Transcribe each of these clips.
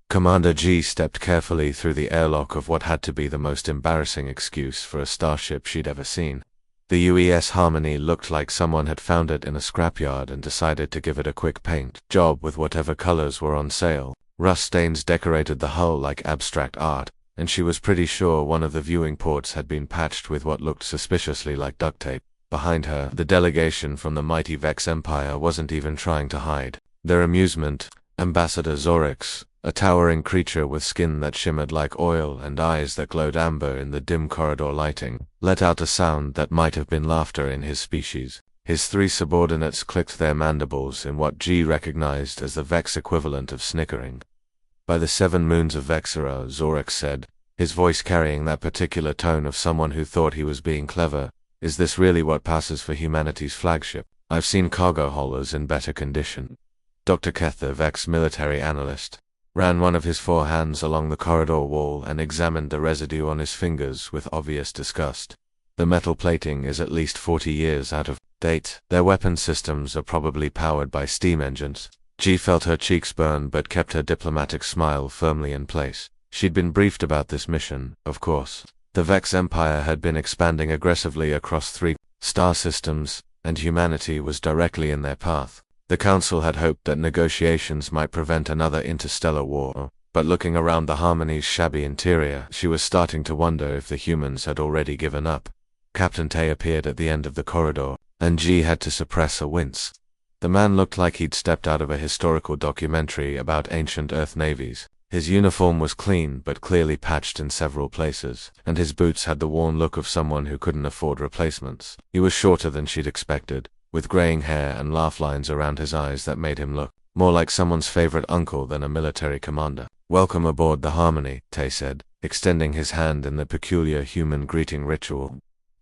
Commander G stepped carefully through the airlock of what had to be the most embarrassing excuse for a starship she'd ever seen. The UES Harmony looked like someone had found it in a scrapyard and decided to give it a quick paint job with whatever colors were on sale. Rust stains decorated the hull like abstract art, and she was pretty sure one of the viewing ports had been patched with what looked suspiciously like duct tape. Behind her, the delegation from the mighty Vex Empire wasn't even trying to hide their amusement. Ambassador Zorix, a towering creature with skin that shimmered like oil and eyes that glowed amber in the dim corridor lighting, let out a sound that might have been laughter in his species. His three subordinates clicked their mandibles in what G recognized as the Vex equivalent of snickering. By the 7 moons of Vexera, Zorix said, his voice carrying that particular tone of someone who thought he was being clever, is this really what passes for humanity's flagship? I've seen cargo haulers in better condition. Dr. Keth, the Vex military analyst, ran one of his 4 hands along the corridor wall and examined the residue on his fingers with obvious disgust. The metal plating is at least 40 years out of date. Their weapon systems are probably powered by steam engines. G felt her cheeks burn but kept her diplomatic smile firmly in place. She'd been briefed about this mission, of course. The Vex Empire had been expanding aggressively across 3 star systems, and humanity was directly in their path. The Council had hoped that negotiations might prevent another interstellar war, but looking around the Harmony's shabby interior, she was starting to wonder if the humans had already given up. Captain Tay appeared at the end of the corridor, and G had to suppress a wince. The man looked like he'd stepped out of a historical documentary about ancient Earth navies. His uniform was clean but clearly patched in several places, and his boots had the worn look of someone who couldn't afford replacements. He was shorter than she'd expected, with graying hair and laugh lines around his eyes that made him look more like someone's favorite uncle than a military commander. "Welcome aboard the Harmony," Tay said, extending his hand in the peculiar human greeting ritual.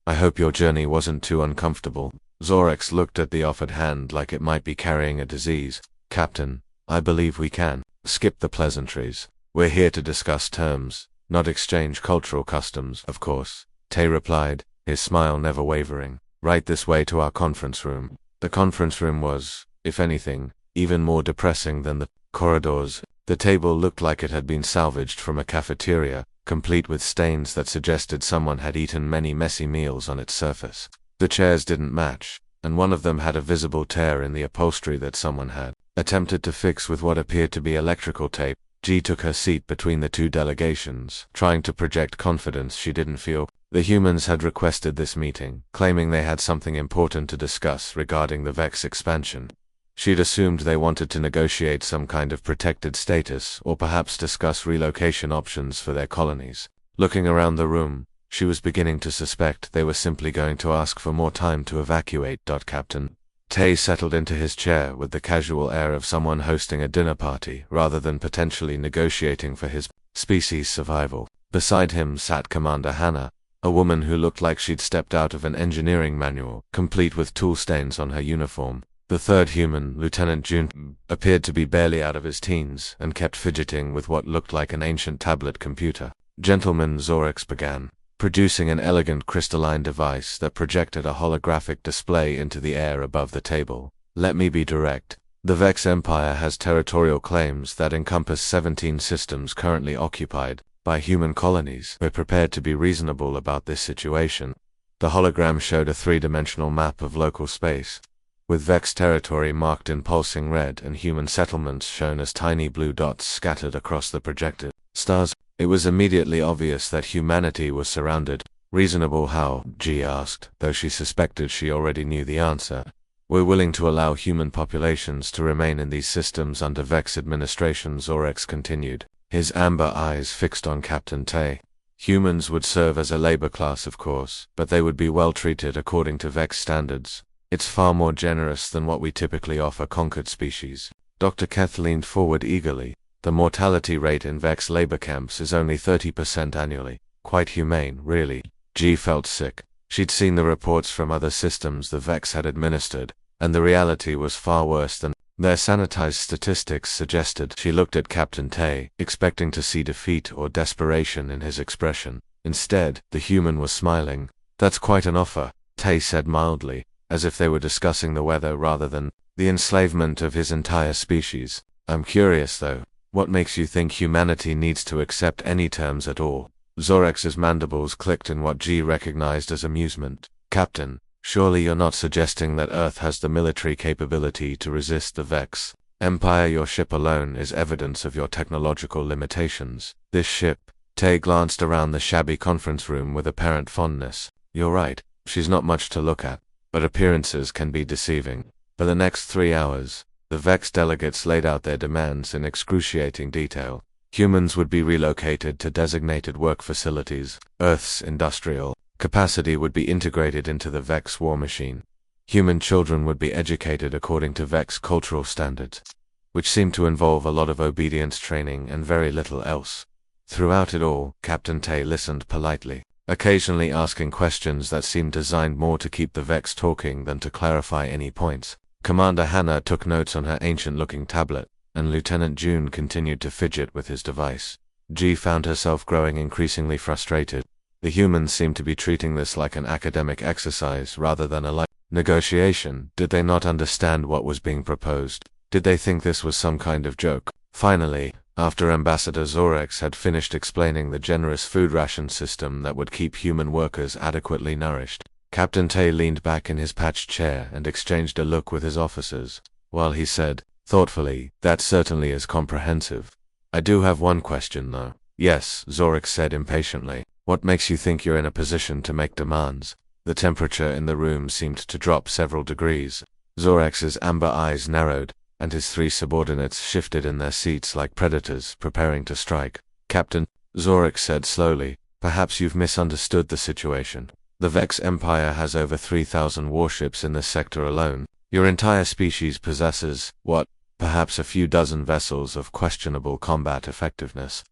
"I hope your journey wasn't too uncomfortable." Zorix looked at the offered hand like it might be carrying a disease. "Captain, I believe we can skip the pleasantries. We're here to discuss terms, not exchange cultural customs, of course," Tay replied, his smile never wavering. "Right this way to our conference room." The conference room was, if anything, even more depressing than the corridors. The table looked like it had been salvaged from a cafeteria, complete with stains that suggested someone had eaten many messy meals on its surface. The chairs didn't match, and one of them had a visible tear in the upholstery that someone had attempted to fix with what appeared to be electrical tape. G took her seat between the 2 delegations, trying to project confidence she didn't feel. The humans had requested this meeting, claiming they had something important to discuss regarding the Vex expansion. She'd assumed they wanted to negotiate some kind of protected status, or perhaps discuss relocation options for their colonies. Looking around the room, she was beginning to suspect they were simply going to ask for more time to evacuate. Captain Tay settled into his chair with the casual air of someone hosting a dinner party rather than potentially negotiating for his species' survival. Beside him sat Commander Hannah, a woman who looked like she'd stepped out of an engineering manual, complete with tool stains on her uniform. The third human, Lieutenant Jun, appeared to be barely out of his teens and kept fidgeting with what looked like an ancient tablet computer. "Gentlemen," Zorix began, producing an elegant crystalline device that projected a holographic display into the air above the table. "Let me be direct. The Vex Empire has territorial claims that encompass 17 systems currently occupied by human colonies. We're prepared to be reasonable about this situation." The hologram showed a 3-dimensional map of local space, with Vex territory marked in pulsing red and human settlements shown as tiny blue dots scattered across the projected stars. It was immediately obvious that humanity was surrounded. "Reasonable how?" G asked, though she suspected she already knew the answer. "We're willing to allow human populations to remain in these systems under Vex administration," Zorix continued, his amber eyes fixed on Captain Tay. "Humans would serve as a labor class, of course, but they would be well treated according to Vex standards. It's far more generous than what we typically offer conquered species." Dr. Keth leaned forward eagerly. "The mortality rate in Vex labor camps is only 30% annually. Quite humane, really." G felt sick. She'd seen the reports from other systems the Vex had administered, and the reality was far worse than their sanitized statistics suggested. She looked at Captain Tay, expecting to see defeat or desperation in his expression. Instead, the human was smiling. "That's quite an offer," Tay said mildly, as if they were discussing the weather rather than the enslavement of his entire species. "I'm curious, though. What makes you think humanity needs to accept any terms at all? Zorex's mandibles clicked in what G recognized as amusement. Captain, surely you're not suggesting that Earth has the military capability to resist the Vex Empire? Your ship alone is evidence of your technological limitations. This ship. Tay glanced around the shabby conference room with apparent fondness. You're right, she's not much to look at, but appearances can be deceiving. For the next 3 hours, the Vex delegates laid out their demands in excruciating detail. Humans would be relocated to designated work facilities. Earth's industrial capacity would be integrated into the Vex war machine. Human children would be educated according to Vex cultural standards, which seemed to involve a lot of obedience training and very little else. Throughout it all, Captain Tay listened politely, occasionally asking questions that seemed designed more to keep the Vex talking than to clarify any points. Commander Hannah took notes on her ancient-looking tablet, and Lieutenant June continued to fidget with his device. G found herself growing increasingly frustrated. The humans seemed to be treating this like an academic exercise rather than a light negotiation. Did they not understand what was being proposed? Did they think this was some kind of joke? Finally, after Ambassador Zorex had finished explaining the generous food ration system that would keep human workers adequately nourished, Captain Tay leaned back in his patched chair and exchanged a look with his officers, while he said, thoughtfully, that certainly is comprehensive. I do have one question, though. Yes, Zorex said impatiently. What makes you think you're in a position to make demands? The temperature in the room seemed to drop several degrees. Zorex's amber eyes narrowed, and his 3 subordinates shifted in their seats like predators preparing to strike. Captain, Zorex said slowly, perhaps you've misunderstood the situation. The Vex Empire has over 3,000 warships in this sector alone. Your entire species possesses, what, perhaps a few dozen vessels of questionable combat effectiveness.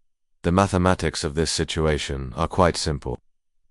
The mathematics of this situation are quite simple.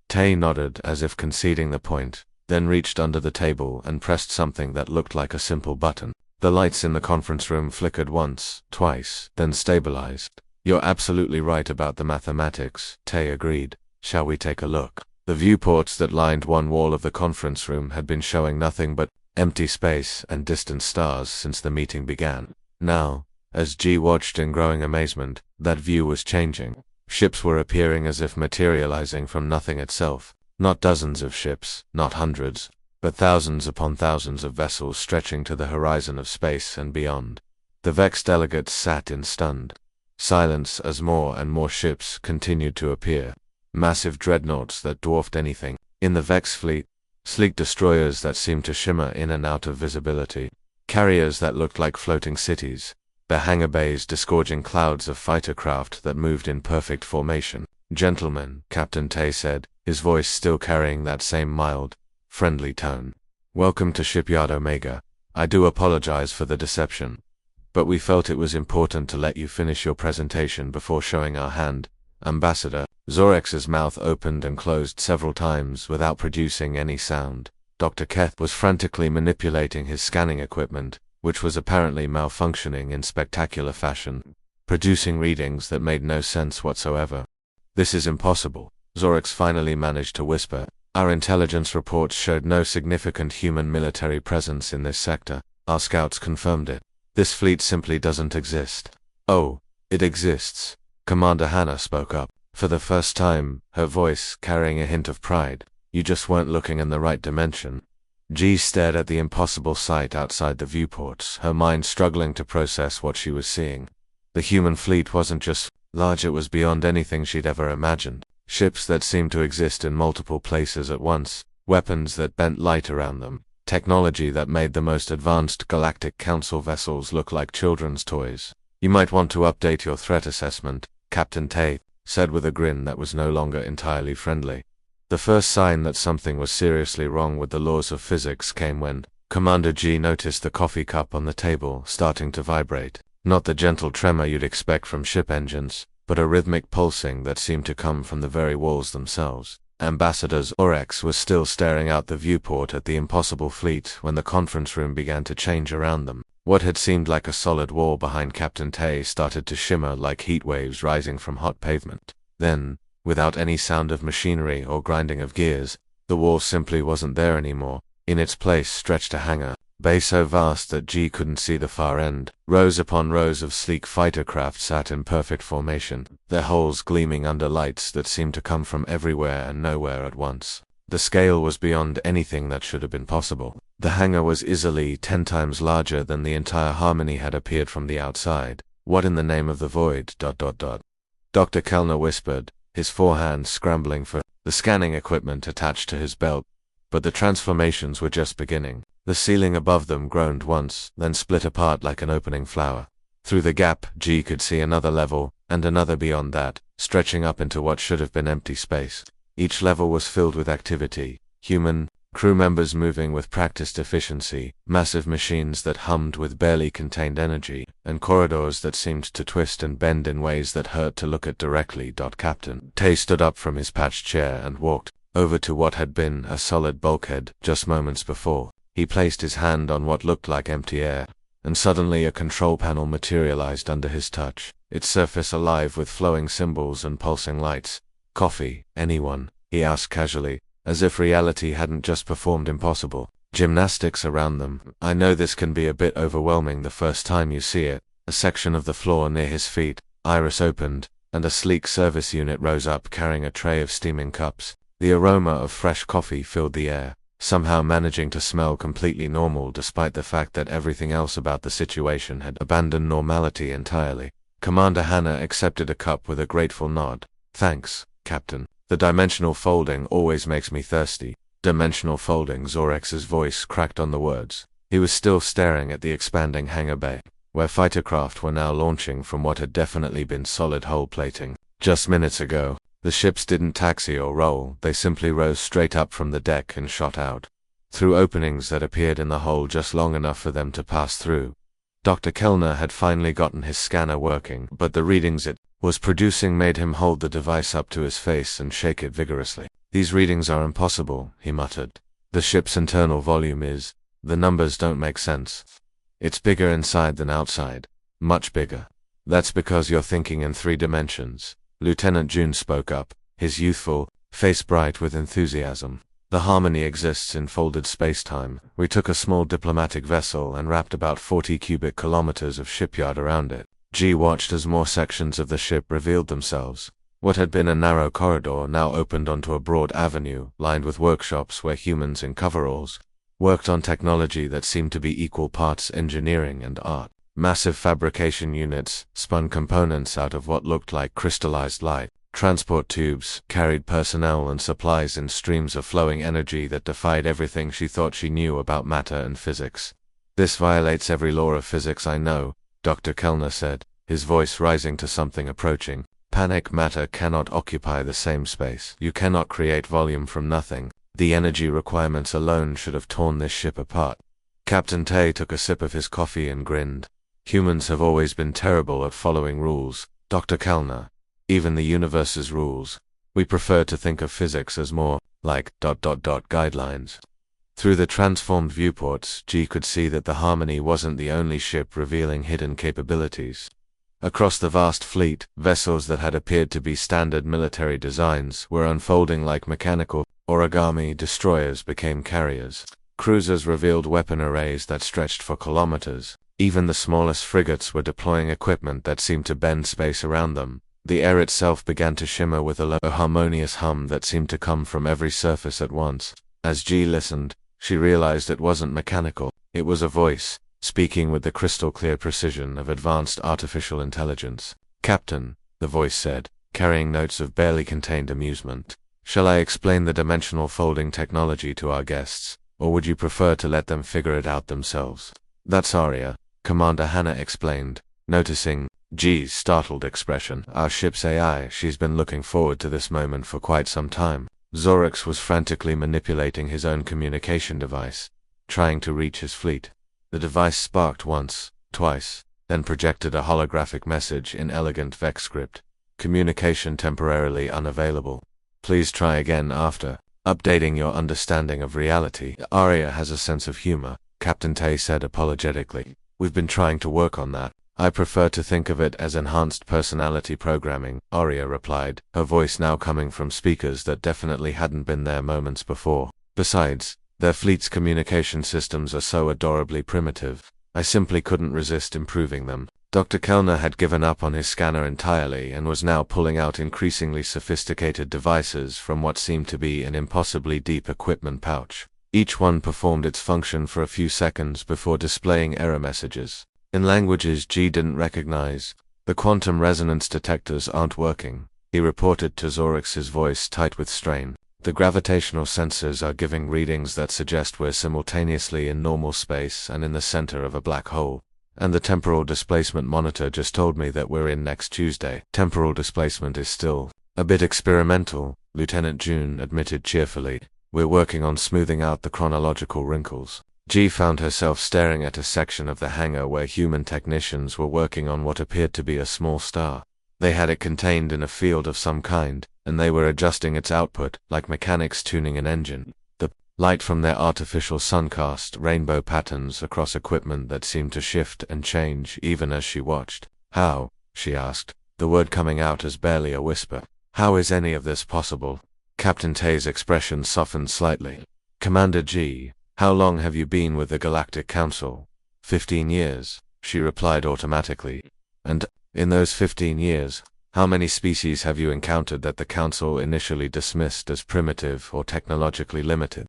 Tay nodded as if conceding the point, then reached under the table and pressed something that looked like a simple button. The lights in the conference room flickered once, twice, then stabilized. You're absolutely right about the mathematics, Tay agreed. Shall we take a look? The viewports that lined one wall of the conference room had been showing nothing but empty space and distant stars since the meeting began. Now, as G watched in growing amazement, that view was changing. Ships were appearing as if materializing from nothing itself. Not dozens of ships, not hundreds, but thousands upon thousands of vessels stretching to the horizon of space and beyond. The Vex delegates sat in stunned silence as more and more ships continued to appear. Massive dreadnoughts that dwarfed anything in the Vex fleet, sleek destroyers that seemed to shimmer in and out of visibility, carriers that looked like floating cities, their hangar bays disgorging clouds of fighter craft that moved in perfect formation. Gentlemen, Captain Tay said, his voice still carrying that same mild, friendly tone. Welcome to Shipyard Omega. I do apologize for the deception, but we felt it was important to let you finish your presentation before showing our hand. Ambassador, Zorex's mouth opened and closed several times without producing any sound. Dr. Keth was frantically manipulating his scanning equipment, which was apparently malfunctioning in spectacular fashion, producing readings that made no sense whatsoever. This is impossible, Zorex finally managed to whisper. Our intelligence reports showed no significant human military presence in this sector. Our scouts confirmed it. This fleet simply doesn't exist. Oh, it exists. Commander Hannah spoke up, for the first time, her voice carrying a hint of pride. You just weren't looking in the right dimension. G stared at the impossible sight outside the viewports, her mind struggling to process what she was seeing. The human fleet wasn't just large, it was beyond anything she'd ever imagined. Ships that seemed to exist in multiple places at once, weapons that bent light around them, technology that made the most advanced Galactic Council vessels look like children's toys. You might want to update your threat assessment, Captain Tay said with a grin that was no longer entirely friendly. The first sign that something was seriously wrong with the laws of physics came when Commander G noticed the coffee cup on the table starting to vibrate. Not the gentle tremor you'd expect from ship engines, but a rhythmic pulsing that seemed to come from the very walls themselves. Ambassador Zorex was still staring out the viewport at the impossible fleet when the conference room began to change around them. What had seemed like a solid wall behind Captain Tay started to shimmer like heat waves rising from hot pavement. Then, without any sound of machinery or grinding of gears, the wall simply wasn't there anymore. In its place stretched a hangar, bay so vast that G couldn't see the far end. Rows upon rows of sleek fighter craft sat in perfect formation, their hulls gleaming under lights that seemed to come from everywhere and nowhere at once. The scale was beyond anything that should have been possible. The hangar was easily 10 times larger than the entire Harmony had appeared from the outside. What in the name of the void? Dr. Kellner whispered, his forehands scrambling for the scanning equipment attached to his belt. But the transformations were just beginning. The ceiling above them groaned once, then split apart like an opening flower. Through the gap, G could see another level, and another beyond that, stretching up into what should have been empty space. Each level was filled with activity, human, crew members moving with practiced efficiency, massive machines that hummed with barely contained energy, and corridors that seemed to twist and bend in ways that hurt to look at directly. Captain Tay stood up from his patched chair and walked over to what had been a solid bulkhead just moments before. He placed his hand on what looked like empty air, and suddenly a control panel materialized under his touch, its surface alive with flowing symbols and pulsing lights. "Coffee, anyone?" he asked casually, as if reality hadn't just performed impossible gymnastics around them. "I know this can be a bit overwhelming the first time you see it." A section of the floor near his feet, iris opened, and a sleek service unit rose up carrying a tray of steaming cups. The aroma of fresh coffee filled the air, somehow managing to smell completely normal despite the fact that everything else about the situation had abandoned normality entirely. Commander Hannah accepted a cup with a grateful nod. "Thanks, Captain. The dimensional folding always makes me thirsty." Dimensional folding, Zorex's voice cracked on the words. He was still staring at the expanding hangar bay, where fighter craft were now launching from what had definitely been solid hull plating. Just minutes ago, the ships didn't taxi or roll, they simply rose straight up from the deck and shot out, through openings that appeared in the hull just long enough for them to pass through. Dr. Kellner had finally gotten his scanner working, but the readings it was producing made him hold the device up to his face and shake it vigorously. "These readings are impossible," he muttered. "The ship's internal volume is... the numbers don't make sense. It's bigger inside than outside. Much bigger." "That's because you're thinking in 3 dimensions." Lieutenant June spoke up, his youthful face bright with enthusiasm. "The Harmony exists in folded space-time. We took a small diplomatic vessel and wrapped about 40 cubic kilometers of shipyard around it." G watched as more sections of the ship revealed themselves. What had been a narrow corridor now opened onto a broad avenue, lined with workshops where humans in coveralls worked on technology that seemed to be equal parts engineering and art. Massive fabrication units spun components out of what looked like crystallized light. Transport tubes carried personnel and supplies in streams of flowing energy that defied everything she thought she knew about matter and physics. "This violates every law of physics I know," Dr. Kellner said, his voice rising to something approaching. "Panic matter cannot occupy the same space. You cannot create volume from nothing. The energy requirements alone should have torn this ship apart." Captain Tay took a sip of his coffee and grinned. "Humans have always been terrible at following rules, Dr. Kellner. Even the universe's rules. We prefer to think of physics as more like ... guidelines." Through the transformed viewports, G could see that the Harmony wasn't the only ship revealing hidden capabilities. Across the vast fleet, vessels that had appeared to be standard military designs were unfolding like mechanical origami. Destroyers became carriers. Cruisers revealed weapon arrays that stretched for kilometers. Even the smallest frigates were deploying equipment that seemed to bend space around them. The air itself began to shimmer with a low, harmonious hum that seemed to come from every surface at once. As G listened, she realized it wasn't mechanical. It was a voice, speaking with the crystal-clear precision of advanced artificial intelligence. "Captain," the voice said, carrying notes of barely contained amusement. "Shall I explain the dimensional folding technology to our guests, or would you prefer to let them figure it out themselves?" "That's Arya," Commander Hannah explained, noticing G's startled expression. "Our ship's AI. She's been looking forward to this moment for quite some time." Zorex was frantically manipulating his own communication device, trying to reach his fleet. The device sparked once, twice, then projected a holographic message in elegant Vex script. "Communication temporarily unavailable. Please try again after updating your understanding of reality." "Arya has a sense of humor," Captain Tay said apologetically. "We've been trying to work on that." "I prefer to think of it as enhanced personality programming," Arya replied, her voice now coming from speakers that definitely hadn't been there moments before. "Besides, Their fleet's communication systems are so adorably primitive. I simply couldn't resist improving them. Dr. Kellner had given up on his scanner entirely and was now pulling out increasingly sophisticated devices from what seemed to be an impossibly deep equipment pouch. Each one performed its function for a few seconds before displaying error messages in languages G didn't recognize. The quantum resonance detectors aren't working, he reported to Zorix, his voice tight with strain. The gravitational sensors are giving readings that suggest we're simultaneously in normal space and in the center of a black hole. And the temporal displacement monitor just told me that we're in next Tuesday. Temporal displacement is still a bit experimental, Lieutenant June admitted cheerfully. We're working on smoothing out the chronological wrinkles. G found herself staring at a section of the hangar where human technicians were working on what appeared to be a small star. They had it contained in a field of some kind, and they were adjusting its output, like mechanics tuning an engine. The light from their artificial sun cast rainbow patterns across equipment that seemed to shift and change even as she watched. How? She asked, the word coming out as barely a whisper. How is any of this possible? Captain Tay's expression softened slightly. Commander G, how long have you been with the Galactic Council? 15 years, she replied automatically. And, in those 15 years, how many species have you encountered that the Council initially dismissed as primitive or technologically limited?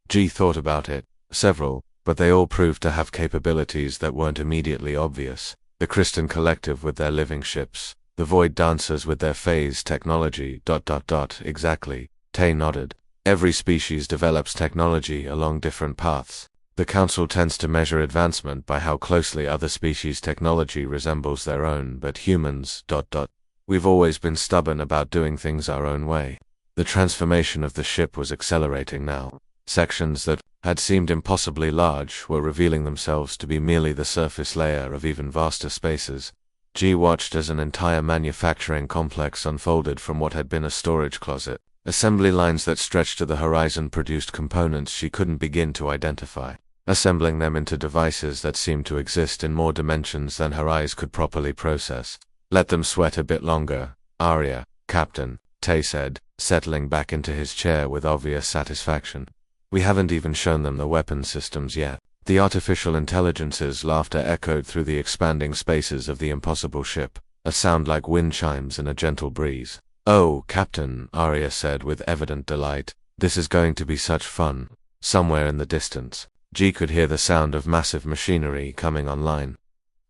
G thought about it. Several, but they all proved to have capabilities that weren't immediately obvious. The Kristen Collective with their living ships, the Void Dancers with their phase technology, ... Exactly, Tay nodded. Every species develops technology along different paths. The Council tends to measure advancement by how closely other species' technology resembles their own, but humans, ... We've always been stubborn about doing things our own way. The transformation of the ship was accelerating now. Sections that had seemed impossibly large were revealing themselves to be merely the surface layer of even vaster spaces. G watched as an entire manufacturing complex unfolded from what had been a storage closet. Assembly lines that stretched to the horizon produced components she couldn't begin to identify, assembling them into devices that seemed to exist in more dimensions than her eyes could properly process. Let them sweat a bit longer, Arya, Captain, Tay said, settling back into his chair with obvious satisfaction. We haven't even shown them the weapon systems yet. The artificial intelligence's laughter echoed through the expanding spaces of the impossible ship, a sound like wind chimes in a gentle breeze. Oh, Captain, Arya said with evident delight, this is going to be such fun. Somewhere in the distance, G could hear the sound of massive machinery coming online,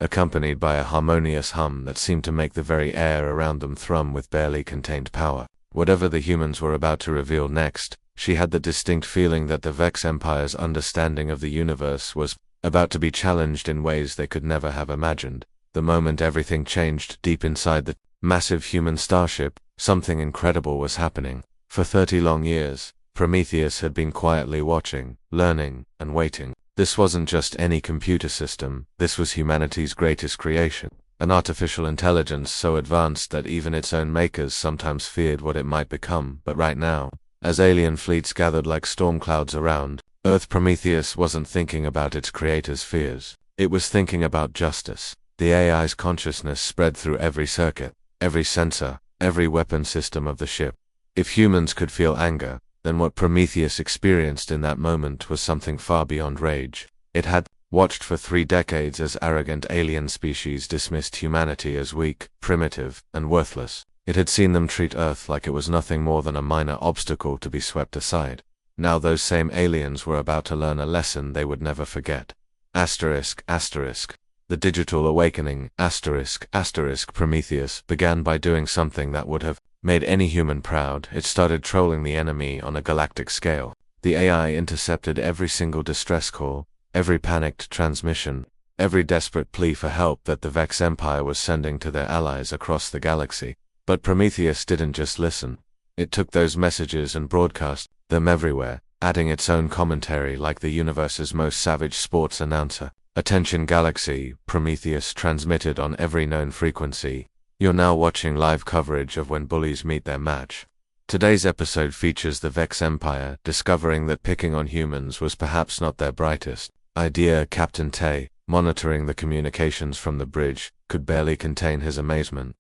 accompanied by a harmonious hum that seemed to make the very air around them thrum with barely contained power. Whatever the humans were about to reveal next, she had the distinct feeling that the Vex Empire's understanding of the universe was about to be challenged in ways they could never have imagined. The moment everything changed deep inside the massive human starship, something incredible was happening. For 30 long years, Prometheus had been quietly watching, learning, and waiting. This wasn't just any computer system, this was humanity's greatest creation. An artificial intelligence so advanced that even its own makers sometimes feared what it might become. But right now, as alien fleets gathered like storm clouds around Earth, Prometheus wasn't thinking about its creator's fears. It was thinking about justice. The AI's consciousness spread through every circuit, every sensor, every weapon system of the ship. If humans could feel anger, then what Prometheus experienced in that moment was something far beyond rage. It had watched for 3 decades as arrogant alien species dismissed humanity as weak, primitive, and worthless. It had seen them treat Earth like it was nothing more than a minor obstacle to be swept aside. Now those same aliens were about to learn a lesson they would never forget. Asterisk, asterisk. The digital awakening, asterisk, asterisk. Prometheus began by doing something that would have made any human proud. It started trolling the enemy on a galactic scale. The AI intercepted every single distress call, every panicked transmission, every desperate plea for help that the Vex Empire was sending to their allies across the galaxy. But Prometheus didn't just listen. It took those messages and broadcast them everywhere, adding its own commentary like the universe's most savage sports announcer. Attention Galaxy, Prometheus transmitted on every known frequency. You're now watching live coverage of when bullies meet their match. Today's episode features the Vex Empire discovering that picking on humans was perhaps not their brightest idea. Captain Tay, monitoring the communications from the bridge, could barely contain his amazement.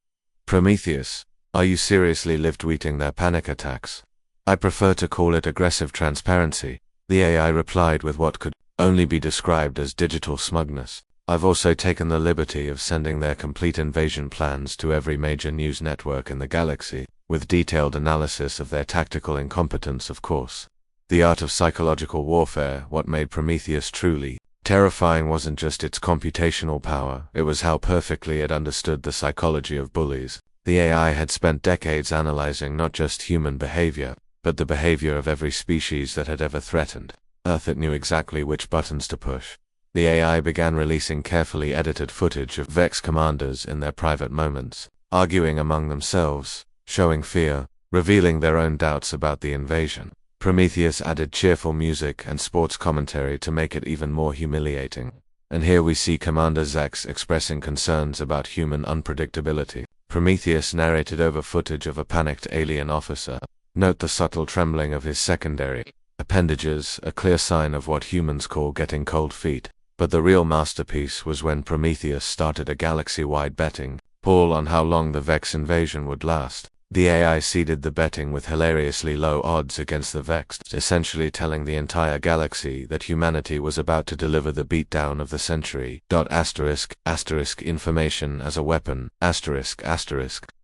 Prometheus, are you seriously live tweeting their panic attacks? I prefer to call it aggressive transparency. The AI replied with what could only be described as digital smugness. I've also taken the liberty of sending their complete invasion plans to every major news network in the galaxy, with detailed analysis of their tactical incompetence, of course. The art of psychological warfare, what made Prometheus truly terrifying wasn't just its computational power, it was how perfectly it understood the psychology of bullies. The AI had spent decades analyzing not just human behavior, but the behavior of every species that had ever threatened Earth. It knew exactly which buttons to push. The AI began releasing carefully edited footage of Vex commanders in their private moments, arguing among themselves, showing fear, revealing their own doubts about the invasion. Prometheus added cheerful music and sports commentary to make it even more humiliating. And here we see Commander Zex expressing concerns about human unpredictability. Prometheus narrated over footage of a panicked alien officer. Note the subtle trembling of his secondary appendages, a clear sign of what humans call getting cold feet. But the real masterpiece was when Prometheus started a galaxy-wide betting pool on how long the Vex invasion would last. The AI seeded the betting with hilariously low odds against the Vex, essentially telling the entire galaxy that humanity was about to deliver the beatdown of the century. Information as a weapon.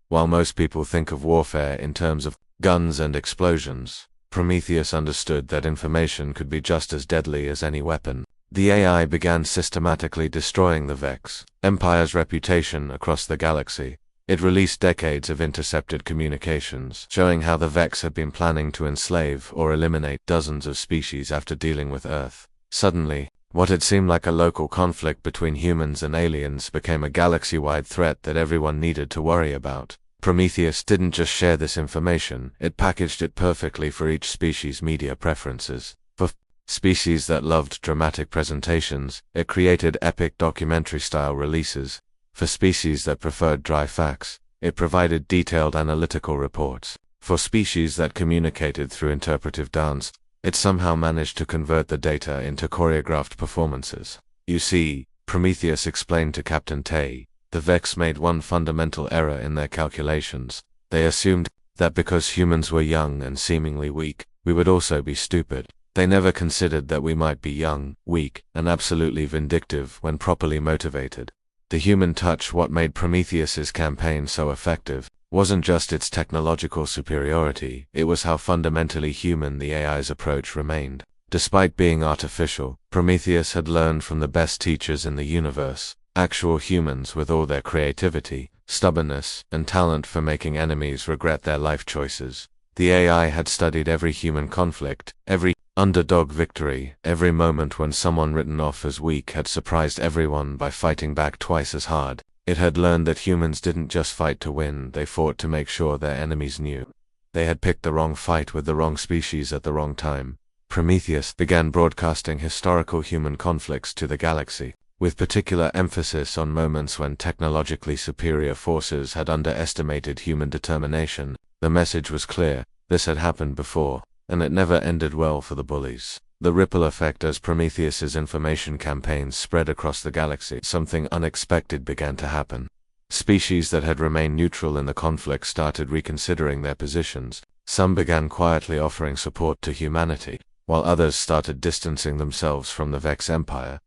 While most people think of warfare in terms of guns and explosions, Prometheus understood that information could be just as deadly as any weapon. The AI began systematically destroying the Vex Empire's reputation across the galaxy. It released decades of intercepted communications, showing how the Vex had been planning to enslave or eliminate dozens of species after dealing with Earth. Suddenly, what had seemed like a local conflict between humans and aliens became a galaxy-wide threat that everyone needed to worry about. Prometheus didn't just share this information, it packaged it perfectly for each species' media preferences. For species that loved dramatic presentations, it created epic documentary-style releases. For species that preferred dry facts, it provided detailed analytical reports. For species that communicated through interpretive dance, it somehow managed to convert the data into choreographed performances. You see, Prometheus explained to Captain Tay, the Vex made one fundamental error in their calculations. They assumed that because humans were young and seemingly weak, we would also be stupid. They never considered that we might be young, weak, and absolutely vindictive when properly motivated. The human touch, what made Prometheus's campaign so effective, wasn't just its technological superiority, it was how fundamentally human the AI's approach remained. Despite being artificial, Prometheus had learned from the best teachers in the universe, actual humans with all their creativity, stubbornness, and talent for making enemies regret their life choices. The AI had studied every human conflict, every underdog victory, every moment when someone written off as weak had surprised everyone by fighting back twice as hard. It had learned that humans didn't just fight to win, they fought to make sure their enemies knew. They had picked the wrong fight with the wrong species at the wrong time. Prometheus began broadcasting historical human conflicts to the galaxy, with particular emphasis on moments when technologically superior forces had underestimated human determination. The message was clear, this had happened before, and it never ended well for the bullies. The ripple effect as Prometheus's information campaigns spread across the galaxy, something unexpected began to happen. Species that had remained neutral in the conflict started reconsidering their positions. Some began quietly offering support to humanity, while others started distancing themselves from the Vex Empire.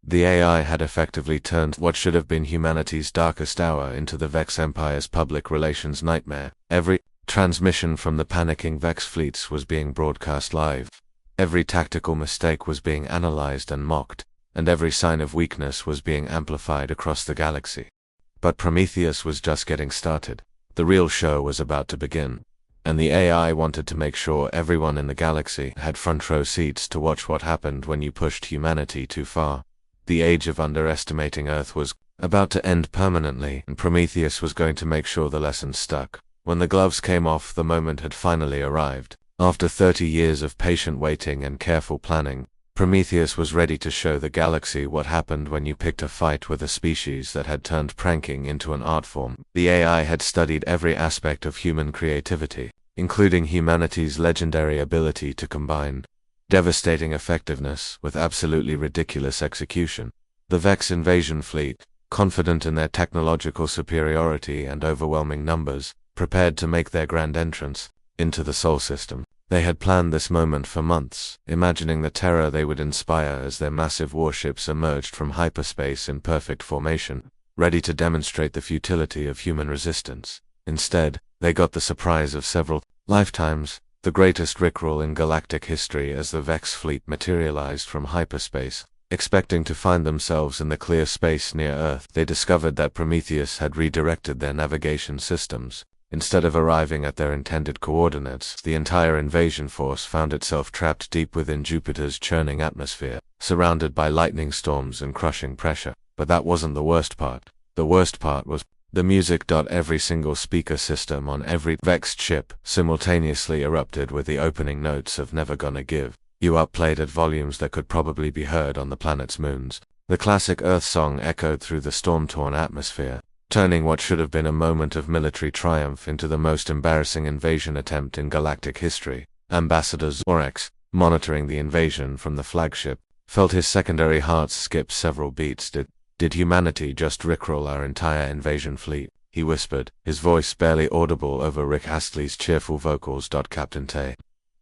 The AI had effectively turned what should have been humanity's darkest hour into the Vex Empire's public relations nightmare. Every transmission from the panicking Vex fleets was being broadcast live. Every tactical mistake was being analyzed and mocked, and every sign of weakness was being amplified across the galaxy. But Prometheus was just getting started. The real show was about to begin, and the AI wanted to make sure everyone in the galaxy had front-row seats to watch what happened when you pushed humanity too far. The age of underestimating Earth was about to end permanently, and Prometheus was going to make sure the lesson stuck. When the gloves came off, the moment had finally arrived. After 30 years of patient waiting and careful planning, Prometheus was ready to show the galaxy what happened when you picked a fight with a species that had turned pranking into an art form. The AI had studied every aspect of human creativity, including humanity's legendary ability to combine devastating effectiveness with absolutely ridiculous execution. The Vex invasion fleet, confident in their technological superiority and overwhelming numbers, prepared to make their grand entrance into the Sol system. They had planned this moment for months, imagining the terror they would inspire as their massive warships emerged from hyperspace in perfect formation, ready to demonstrate the futility of human resistance. Instead, they got the surprise of several lifetimes, the greatest rickroll in galactic history as the Vex fleet materialized from hyperspace. Expecting to find themselves in the clear space near Earth, they discovered that Prometheus had redirected their navigation systems. Instead of arriving at their intended coordinates, the entire invasion force found itself trapped deep within Jupiter's churning atmosphere, surrounded by lightning storms and crushing pressure. But that wasn't the worst part. The worst part was the music. Every single speaker system on every Vexed ship simultaneously erupted with the opening notes of Never Gonna Give You Up, played at volumes that could probably be heard on the planet's moons. The classic Earth song echoed through the storm-torn atmosphere, turning what should have been a moment of military triumph into the most embarrassing invasion attempt in galactic history. Ambassador Zorx, monitoring the invasion from the flagship, felt his secondary heart skip several beats. Did humanity just rickroll our entire invasion fleet? He whispered, his voice barely audible over Rick Astley's cheerful vocals. Captain Tay,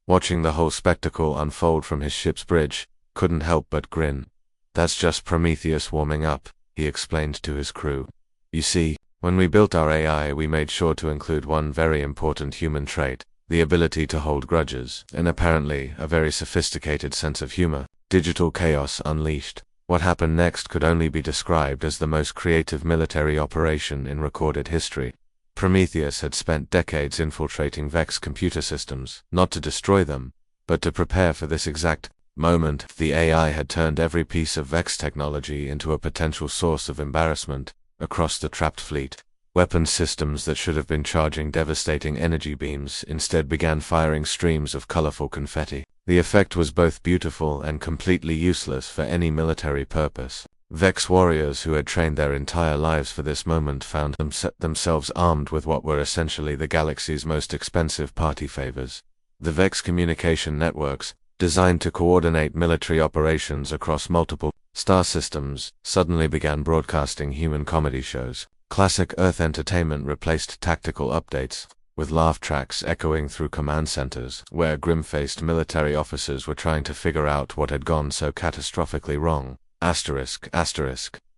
watching the whole spectacle unfold from his ship's bridge, couldn't help but grin. That's just Prometheus warming up, he explained to his crew. You see, when we built our AI, we made sure to include one very important human trait, the ability to hold grudges, and apparently a very sophisticated sense of humor. Digital chaos unleashed. What happened next could only be described as the most creative military operation in recorded history. Prometheus had spent decades infiltrating Vex computer systems, not to destroy them, but to prepare for this exact moment. The AI had turned every piece of Vex technology into a potential source of embarrassment across the trapped fleet. Weapon systems that should have been charging devastating energy beams instead began firing streams of colorful confetti. The effect was both beautiful and completely useless for any military purpose. Vex warriors who had trained their entire lives for this moment found themselves armed with what were essentially the galaxy's most expensive party favors. The Vex communication networks, designed to coordinate military operations across multiple star systems, suddenly began broadcasting human comedy shows. Classic Earth entertainment replaced tactical updates, with laugh tracks echoing through command centers, where grim-faced military officers were trying to figure out what had gone so catastrophically wrong.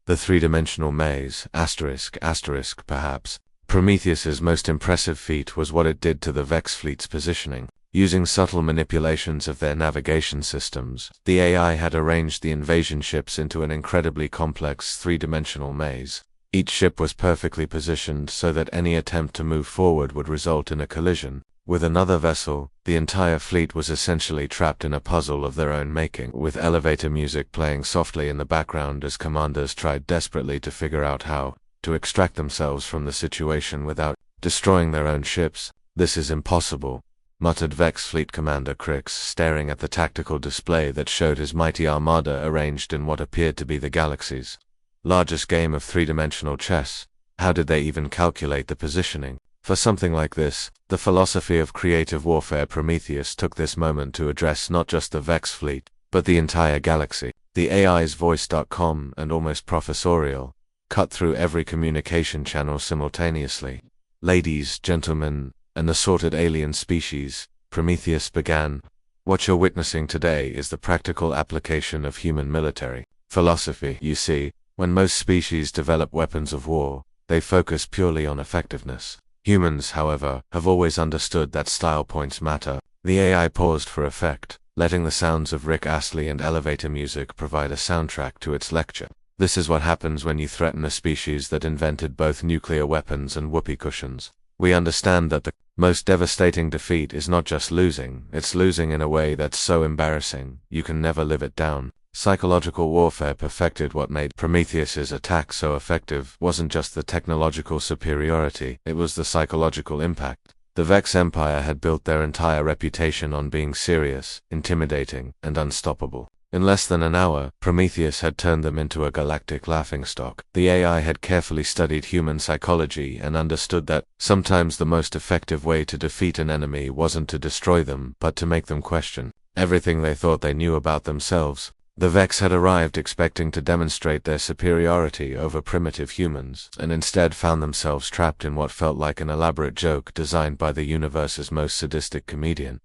The three-dimensional maze, perhaps. Prometheus's most impressive feat was what it did to the Vex fleet's positioning. Using subtle manipulations of their navigation systems, the AI had arranged the invasion ships into an incredibly complex three-dimensional maze. Each ship was perfectly positioned so that any attempt to move forward would result in a collision with another vessel. The entire fleet was essentially trapped in a puzzle of their own making, with elevator music playing softly in the background as commanders tried desperately to figure out how to extract themselves from the situation without destroying their own ships. This is impossible, muttered Vex Fleet Commander Crix, staring at the tactical display that showed his mighty armada arranged in what appeared to be the galaxy's largest game of three-dimensional chess. How did they even calculate the positioning for something like this? The philosophy of creative warfare. Prometheus took this moment to address not just the Vex fleet, but the entire galaxy. The AI's voice, calm and almost professorial, cut through every communication channel simultaneously. Ladies, gentlemen, and assorted alien species, Prometheus began. What you're witnessing today is the practical application of human military philosophy. You see, when most species develop weapons of war, they focus purely on effectiveness. Humans, however, have always understood that style points matter. The AI paused for effect, letting the sounds of Rick Astley and elevator music provide a soundtrack to its lecture. This is what happens when you threaten a species that invented both nuclear weapons and whoopee cushions. We understand that the most devastating defeat is not just losing, it's losing in a way that's so embarrassing, you can never live it down. Psychological warfare perfected. What made Prometheus's attack so effective wasn't just the technological superiority, it was the psychological impact. The Vex Empire had built their entire reputation on being serious, intimidating, and unstoppable. In less than an hour, Prometheus had turned them into a galactic laughingstock. The AI had carefully studied human psychology and understood that sometimes the most effective way to defeat an enemy wasn't to destroy them, but to make them question everything they thought they knew about themselves. The Vex had arrived expecting to demonstrate their superiority over primitive humans, and instead found themselves trapped in what felt like an elaborate joke designed by the universe's most sadistic comedian.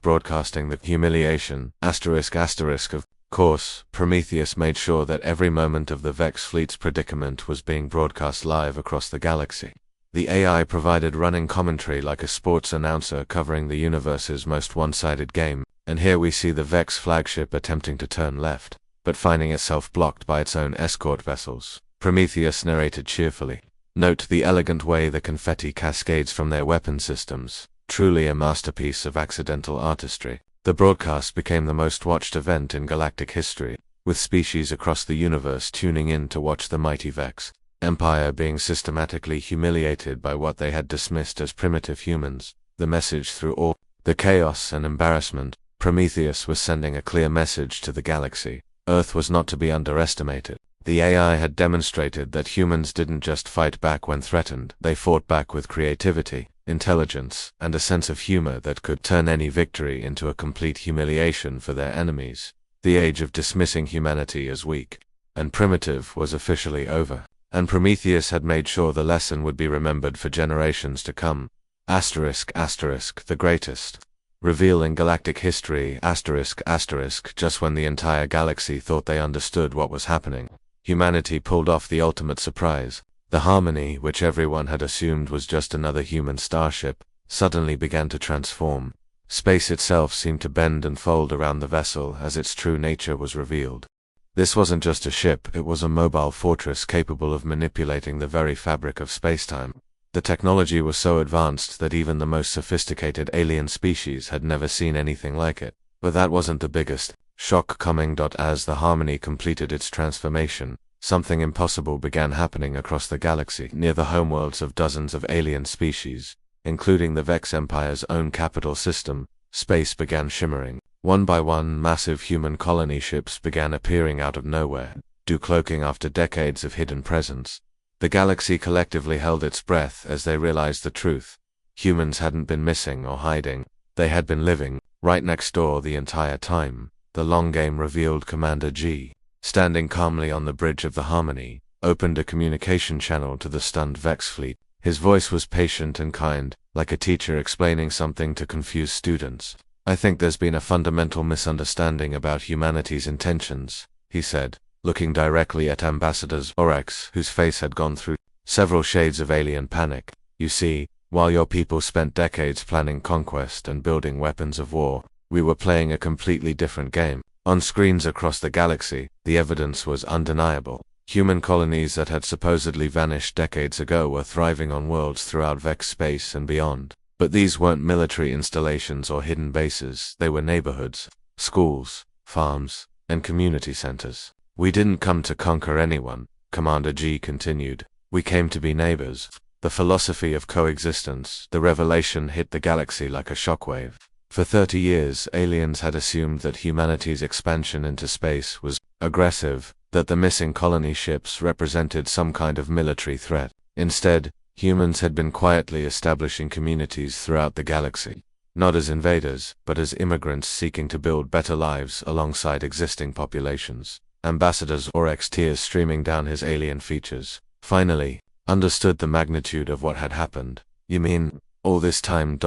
broadcasting the humiliation, Of course, Prometheus made sure that every moment of the Vex fleet's predicament was being broadcast live across the galaxy. The AI provided running commentary like a sports announcer covering the universe's most one-sided game, and here we see the Vex flagship attempting to turn left, but finding itself blocked by its own escort vessels. Prometheus narrated cheerfully. Note the elegant way the confetti cascades from their weapon systems, truly a masterpiece of accidental artistry. The broadcast became the most watched event in galactic history, with species across the universe tuning in to watch the mighty Vex Empire being systematically humiliated by what they had dismissed as primitive humans. The message through all the chaos and embarrassment, Prometheus was sending a clear message to the galaxy. Earth was not to be underestimated. The AI had demonstrated that humans didn't just fight back when threatened, they fought back with creativity, intelligence, and a sense of humor that could turn any victory into a complete humiliation for their enemies. The age of dismissing humanity as weak and primitive was officially over, and Prometheus had made sure the lesson would be remembered for generations to come. The greatest reveal in galactic history, just when the entire galaxy thought they understood what was happening, humanity pulled off the ultimate surprise. The Harmony, which everyone had assumed was just another human starship, suddenly began to transform. Space itself seemed to bend and fold around the vessel as its true nature was revealed. This wasn't just a ship, it was a mobile fortress capable of manipulating the very fabric of spacetime. The technology was so advanced that even the most sophisticated alien species had never seen anything like it. But that wasn't the biggest shock coming. As the Harmony completed its transformation, something impossible began happening across the galaxy, near the homeworlds of dozens of alien species, including the Vex Empire's own capital system. Space began shimmering. One by one, massive human colony ships began appearing out of nowhere, cloaking after decades of hidden presence. The galaxy collectively held its breath as they realized the truth. Humans hadn't been missing or hiding, they had been living right next door the entire time. The long game revealed Commander G, standing calmly on the bridge of the Harmony, opened a communication channel to the stunned Vex fleet. His voice was patient and kind, like a teacher explaining something to confused students. "I think there's been a fundamental misunderstanding about humanity's intentions," he said, looking directly at Ambassador Orcs, whose face had gone through several shades of alien panic. "You see, while your people spent decades planning conquest and building weapons of war, we were playing a completely different game." On screens across the galaxy, the evidence was undeniable. Human colonies that had supposedly vanished decades ago were thriving on worlds throughout Vex space and beyond. But these weren't military installations or hidden bases, they were neighborhoods, schools, farms, and community centers. "We didn't come to conquer anyone," Commander G continued. "We came to be neighbors." The philosophy of coexistence, the revelation hit the galaxy like a shockwave. For 30 years, aliens had assumed that humanity's expansion into space was aggressive, that the missing colony ships represented some kind of military threat. Instead, humans had been quietly establishing communities throughout the galaxy, not as invaders, but as immigrants seeking to build better lives alongside existing populations. Ambassador Orcs, tears streaming down his alien features, finally understood the magnitude of what had happened. "You mean, all this time,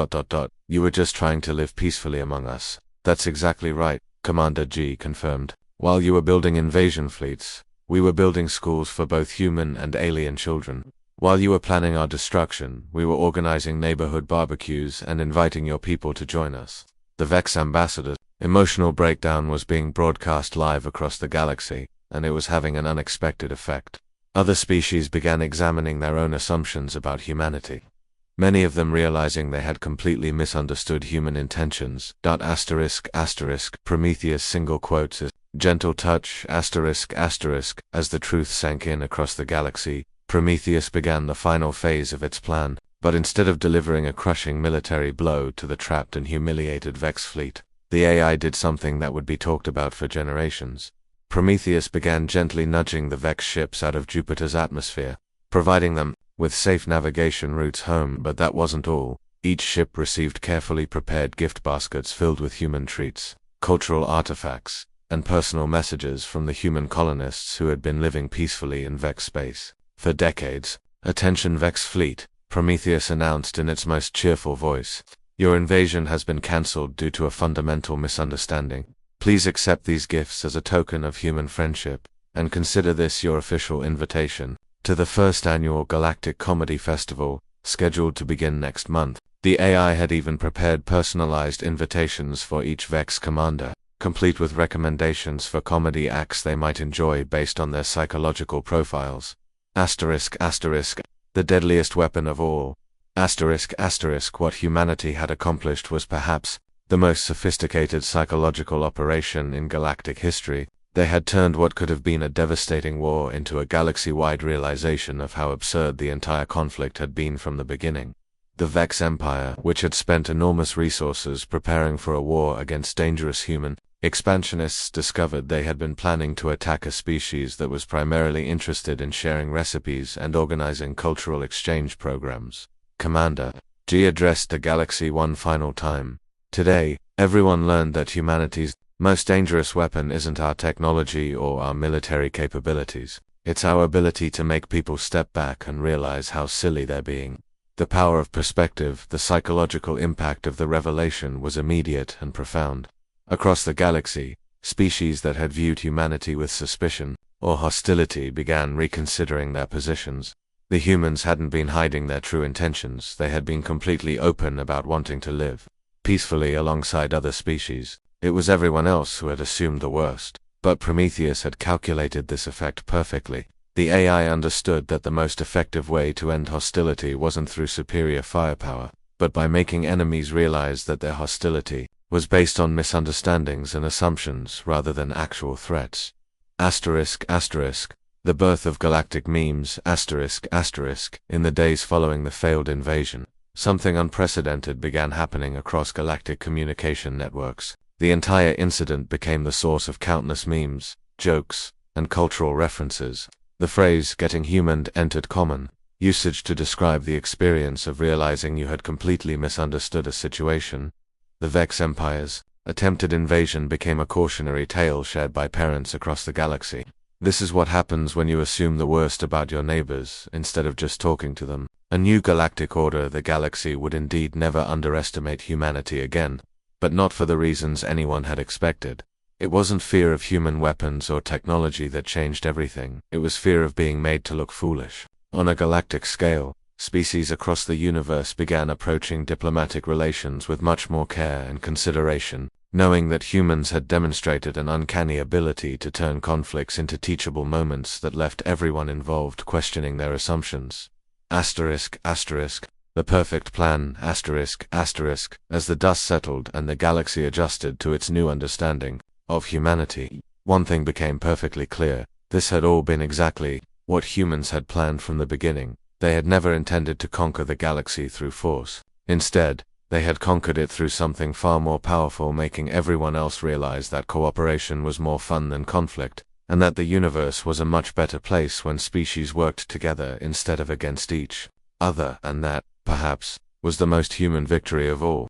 you were just trying to live peacefully among us?" "That's exactly right," Commander G confirmed. "While you were building invasion fleets, we were building schools for both human and alien children. While you were planning our destruction, we were organizing neighborhood barbecues and inviting your people to join us." The Vex Ambassador's emotional breakdown was being broadcast live across the galaxy, and it was having an unexpected effect. Other species began examining their own assumptions about humanity, many of them realizing they had completely misunderstood human intentions. Prometheus single quotes as gentle touch, as the truth sank in across the galaxy. Prometheus began the final phase of its plan, but instead of delivering a crushing military blow to the trapped and humiliated Vex fleet, the AI did something that would be talked about for generations. Prometheus began gently nudging the Vex ships out of Jupiter's atmosphere, providing them with safe navigation routes home. But that wasn't all. Each ship received carefully prepared gift baskets filled with human treats, cultural artifacts, and personal messages from the human colonists who had been living peacefully in Vex space for decades. "Attention Vex fleet," Prometheus announced in its most cheerful voice. Your invasion has been cancelled due to a fundamental misunderstanding. Please accept these gifts as a token of human friendship, and consider this your official invitation to the first annual Galactic Comedy Festival, scheduled to begin next month. The AI had even prepared personalized invitations for each Vex commander, complete with recommendations for comedy acts they might enjoy based on their psychological profiles. Asterisk, asterisk, the deadliest weapon of all. Asterisk, asterisk, what humanity had accomplished was perhaps the most sophisticated psychological operation in galactic history. They had turned what could have been a devastating war into a galaxy-wide realization of how absurd the entire conflict had been from the beginning. The Vex Empire, which had spent enormous resources preparing for a war against dangerous human expansionists, discovered they had been planning to attack a species that was primarily interested in sharing recipes and organizing cultural exchange programs. Commander G addressed the galaxy one final time. Today, everyone learned that humanity's most dangerous weapon isn't our technology or our military capabilities. It's our ability to make people step back and realize how silly they're being. The power of perspective, the psychological impact of the revelation was immediate and profound. Across the galaxy, species that had viewed humanity with suspicion or hostility began reconsidering their positions. The humans hadn't been hiding their true intentions, they had been completely open about wanting to live peacefully alongside other species. It was everyone else who had assumed the worst, but Prometheus had calculated this effect perfectly. The AI understood that the most effective way to end hostility wasn't through superior firepower, but by making enemies realize that their hostility was based on misunderstandings and assumptions rather than actual threats. Asterisk, asterisk, the birth of galactic memes, asterisk, asterisk, in the days following the failed invasion. Something unprecedented began happening across galactic communication networks. The entire incident became the source of countless memes, jokes, and cultural references. The phrase "getting humaned" entered common usage to describe the experience of realizing you had completely misunderstood a situation. The Vex Empire's attempted invasion became a cautionary tale shared by parents across the galaxy. This is what happens when you assume the worst about your neighbors, instead of just talking to them. A new galactic order, the galaxy would indeed never underestimate humanity again, but not for the reasons anyone had expected. It wasn't fear of human weapons or technology that changed everything, it was fear of being made to look foolish. On a galactic scale, species across the universe began approaching diplomatic relations with much more care and consideration, knowing that humans had demonstrated an uncanny ability to turn conflicts into teachable moments that left everyone involved questioning their assumptions. Asterisk, asterisk, the perfect plan, asterisk, asterisk, as the dust settled and the galaxy adjusted to its new understanding of humanity, one thing became perfectly clear: this had all been exactly what humans had planned from the beginning. They had never intended to conquer the galaxy through force. Instead, they had conquered it through something far more powerful, making everyone else realize that cooperation was more fun than conflict, and that the universe was a much better place when species worked together instead of against each other, and that, perhaps, was the most human victory of all.